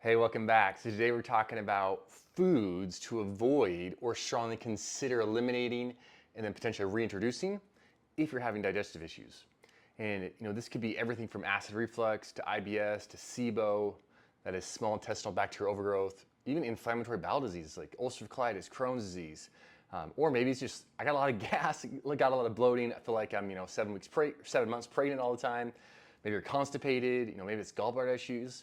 Hey, welcome back. So today we're talking about foods to avoid or strongly consider eliminating and then potentially reintroducing if you're having digestive issues. And this could be everything from acid reflux to IBS to SIBO, that is small intestinal bacterial overgrowth, even inflammatory bowel disease like ulcerative colitis, Crohn's disease, or maybe it's just I got a lot of gas, got a lot of bloating. I feel like I'm 7 months pregnant all the time. Maybe you're constipated. Maybe it's gallbladder issues.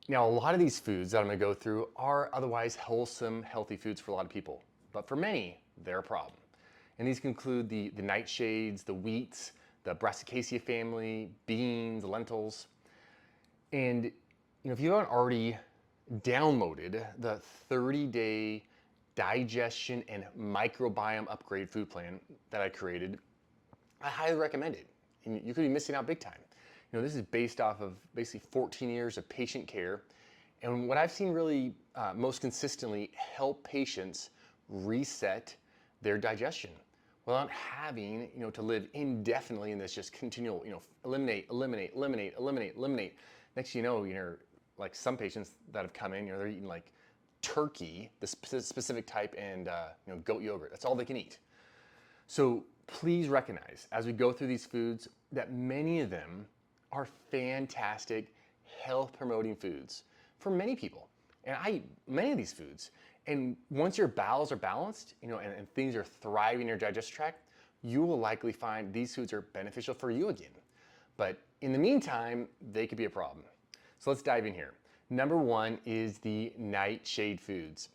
Now, a lot of these foods that I'm going to go through are otherwise wholesome, healthy foods for a lot of people. But for many, they're a problem. And these can include the nightshades, the wheats, the brassicaceae family, beans, lentils. And if you haven't already downloaded the 30-day digestion and microbiome upgrade food plan that I created, I highly recommend it. And you could be missing out big time. This is based off of basically 14 years of patient care. And what I've seen really most consistently help patients reset their digestion without having, to live indefinitely in this just continual, eliminate. Next thing you know, like some patients that have come in, they're eating like turkey, the specific type, and goat yogurt. That's all they can eat. So please recognize as we go through these foods that many of them are fantastic health promoting foods for many people. And I eat many of these foods. And once your bowels are balanced, and things are thriving in your digestive tract, you will likely find these foods are beneficial for you again. But in the meantime, they could be a problem. So let's dive in here. Number one is the nightshade foods.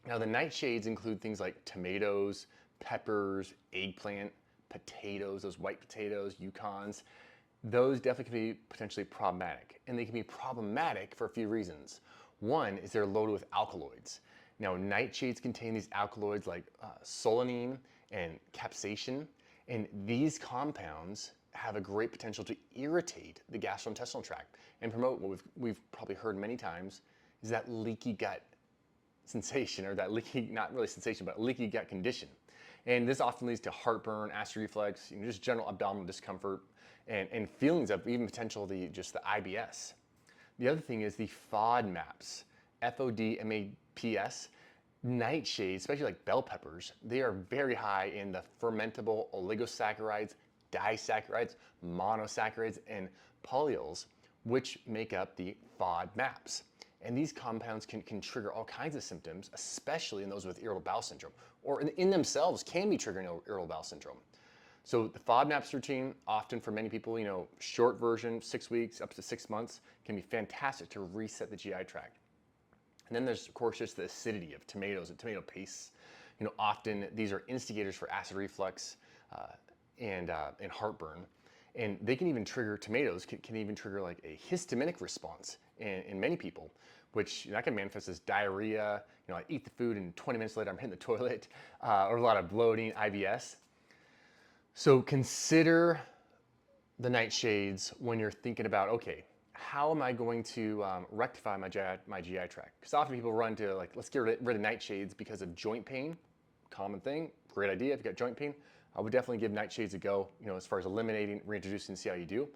Now the nightshades include things like tomatoes, peppers, eggplant, potatoes, those white potatoes, Yukons. Those definitely can be potentially problematic. And they can be problematic for a few reasons. One is they're loaded with alkaloids. Now, nightshades contain these alkaloids like solanine and capsaicin, and these compounds have a great potential to irritate the gastrointestinal tract and promote what we've probably heard many times is that leaky gut sensation, or that leaky, not really sensation, but leaky gut condition. And this often leads to heartburn, acid reflux, just general abdominal discomfort, and feelings of even potential just the IBS. The other thing is the FODMAPs, FODMAPs, nightshades, especially like bell peppers, they are very high in the fermentable oligosaccharides, disaccharides, monosaccharides, and polyols, which make up the FODMAPs. And these compounds can trigger all kinds of symptoms, especially in those with irritable bowel syndrome, or in themselves can be triggering irritable bowel syndrome. So the FODMAPs routine, often for many people, short version, 6 weeks, up to 6 months, can be fantastic to reset the GI tract. And then there's, of course, just the acidity of tomatoes and tomato pastes. Often these are instigators for acid reflux and heartburn. And they can even trigger, tomatoes can even trigger like a histaminic response in many people, which that can manifest as diarrhea. I eat the food and 20 minutes later I'm hitting the toilet, or a lot of bloating, IBS. So consider the nightshades when you're thinking about, okay, how am I going to rectify my GI tract? Because often people run to let's get rid of nightshades because of joint pain. Common thing, great idea if you've got joint pain. I would definitely give nightshades a go, as far as eliminating, reintroducing, see how you do.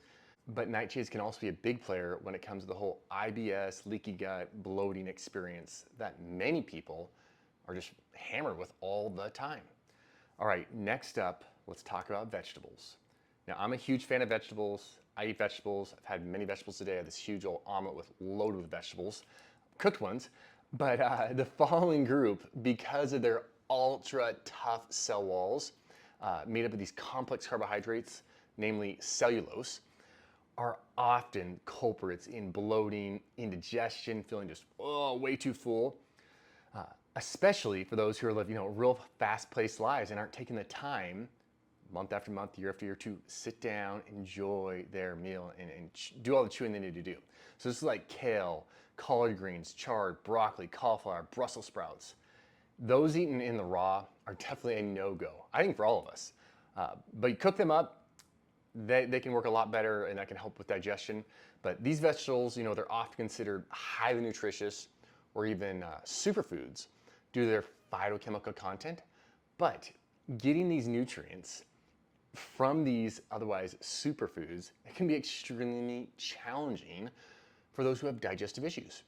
But nightshades can also be a big player when it comes to the whole IBS, leaky gut, bloating experience that many people are just hammered with all the time. All right, next up, let's talk about vegetables. Now, I'm a huge fan of vegetables. I eat vegetables. I've had many vegetables today. I had this huge old omelet loaded with vegetables, cooked ones. But the following group, because of their ultra tough cell walls, made up of these complex carbohydrates, namely cellulose, are often culprits in bloating, indigestion, feeling just way too full. Especially for those who are living real fast-paced lives and aren't taking the time month after month, year after year to sit down, enjoy their meal, and do all the chewing they need to do. So this is like kale, collard greens, chard, broccoli, cauliflower, Brussels sprouts. Those eaten in the raw are definitely a no-go, I think, for all of us. But you cook them up, they can work a lot better, and that can help with digestion. But these vegetables, they're often considered highly nutritious or even superfoods due to their phytochemical content. But getting these nutrients from these otherwise superfoods, it can be extremely challenging for those who have digestive issues.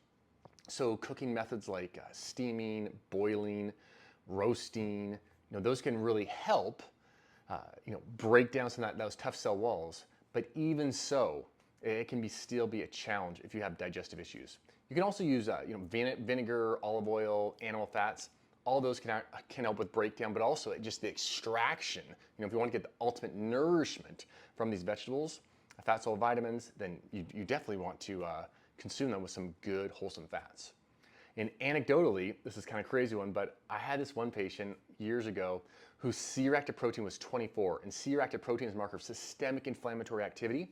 So cooking methods like steaming, boiling, roasting, those can really help, break down some of those tough cell walls. But even so, it can still be a challenge if you have digestive issues. You can also use vinegar, olive oil, animal fats. All those can help with breakdown, but also just the extraction. If you want to get the ultimate nourishment from these vegetables, fat soluble vitamins, then you definitely want to consume them with some good wholesome fats. And anecdotally, this is kind of a crazy one, but I had this one patient years ago whose C-reactive protein was 24, and C-reactive protein is a marker of systemic inflammatory activity.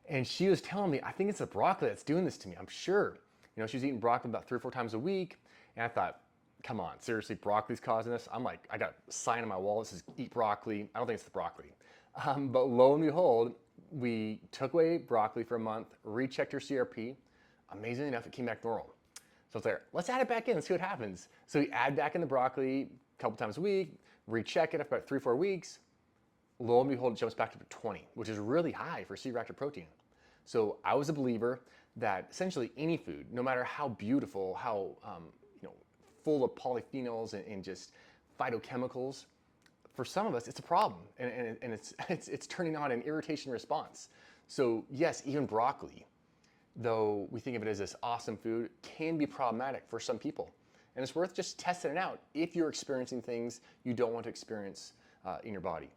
And she was telling me, I think it's the broccoli that's doing this to me, I'm sure. She was eating broccoli about 3 or 4 times a week, and I thought, come on, seriously, broccoli's causing this? I'm like, I got a sign on my wall that says eat broccoli. I don't think it's the broccoli. But lo and behold, we took away broccoli for a month, rechecked her CRP. Amazingly enough, it came back normal. So it's like, let's add it back in and see what happens. So we add back in the broccoli a couple times a week, recheck it after about 3 or 4 weeks. Lo and behold, it jumps back to 20, which is really high for C-reactive protein. So I was a believer that essentially any food, no matter how beautiful, how full of polyphenols and just phytochemicals, for some of us, it's a problem, and it's turning on an irritation response. So yes, even broccoli, though we think of it as this awesome food, can be problematic for some people. And it's worth just testing it out if you're experiencing things you don't want to experience in your body.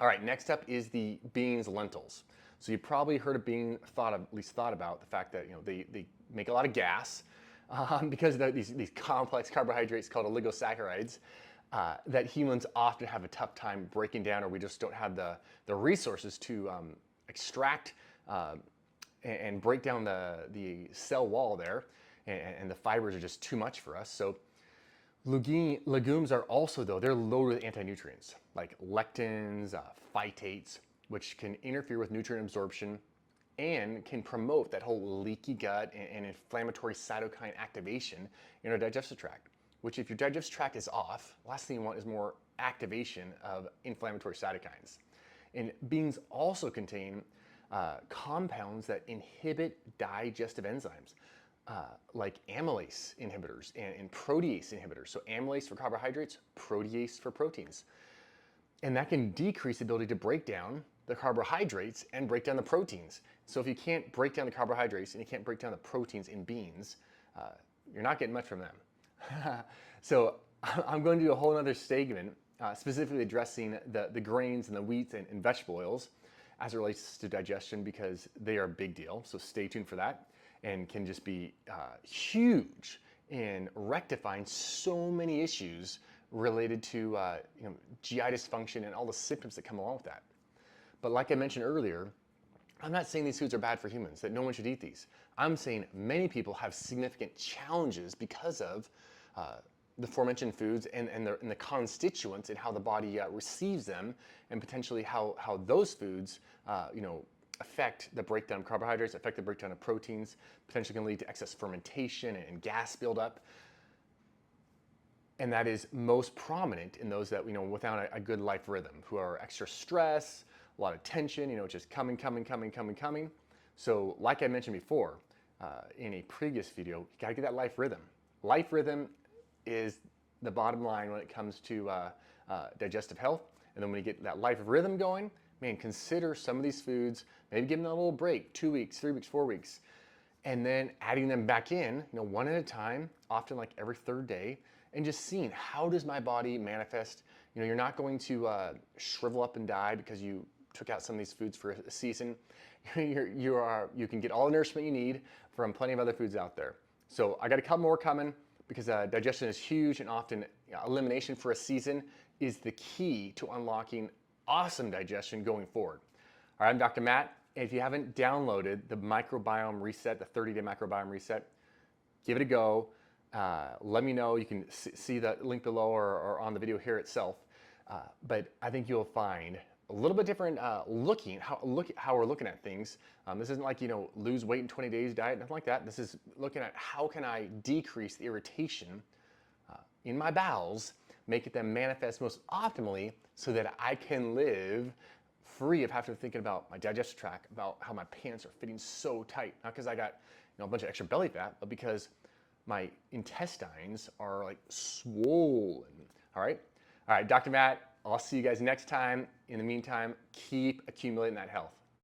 All right, next up is the beans, lentils. So you probably heard of being thought about the fact that they make a lot of gas because of these complex carbohydrates called oligosaccharides. That humans often have a tough time breaking down, or we just don't have the resources to extract and break down the cell wall there, and the fibers are just too much for us. So legumes are also, though, they're loaded with anti-nutrients like lectins, phytates, which can interfere with nutrient absorption and can promote that whole leaky gut and inflammatory cytokine activation in our digestive tract. Which, if your digestive tract is off, the last thing you want is more activation of inflammatory cytokines. And beans also contain compounds that inhibit digestive enzymes, like amylase inhibitors and protease inhibitors. So amylase for carbohydrates, protease for proteins. And that can decrease the ability to break down the carbohydrates and break down the proteins. So if you can't break down the carbohydrates and you can't break down the proteins in beans, you're not getting much from them. So I'm going to do a whole other segment specifically addressing the grains and the wheats and vegetable oils as it relates to digestion, because they are a big deal. So stay tuned for that, and can just be huge in rectifying so many issues related to GI dysfunction and all the symptoms that come along with that. But like I mentioned earlier, I'm not saying these foods are bad for humans, that no one should eat these. I'm saying many people have significant challenges because of the aforementioned foods and the constituents and how the body receives them, and potentially how those foods affect the breakdown of carbohydrates, affect the breakdown of proteins, potentially can lead to excess fermentation and gas buildup. And that is most prominent in those that without a good life rhythm, who are extra stress, a lot of tension, just coming. So like I mentioned before in a previous video, you gotta get that life rhythm. Life rhythm is the bottom line when it comes to digestive health. And then when you get that life rhythm going, man, consider some of these foods, maybe give them a little break, 2 weeks, 3 weeks, 4 weeks, and then adding them back in, one at a time, often like every third day, and just seeing how does my body manifest. You're not going to shrivel up and die because you took out some of these foods for a season. You can get all the nourishment you need from plenty of other foods out there. So I got a couple more coming, because digestion is huge, and often elimination for a season is the key to unlocking awesome digestion going forward. All right, I'm Dr. Matt, and if you haven't downloaded the Microbiome Reset, the 30-day Microbiome Reset, give it a go. Let me know. You can see the link below or on the video here itself. But I think you'll find a little bit different how we're looking at things. This isn't like lose weight in 20 days diet, nothing like that. This is looking at how can I decrease the irritation in my bowels, make them manifest most optimally, so that I can live free of having to think about my digestive tract, about how my pants are fitting so tight. Not because I got a bunch of extra belly fat, but because my intestines are like swollen. All right, Dr. Matt, I'll see you guys next time. In the meantime, keep accumulating that health.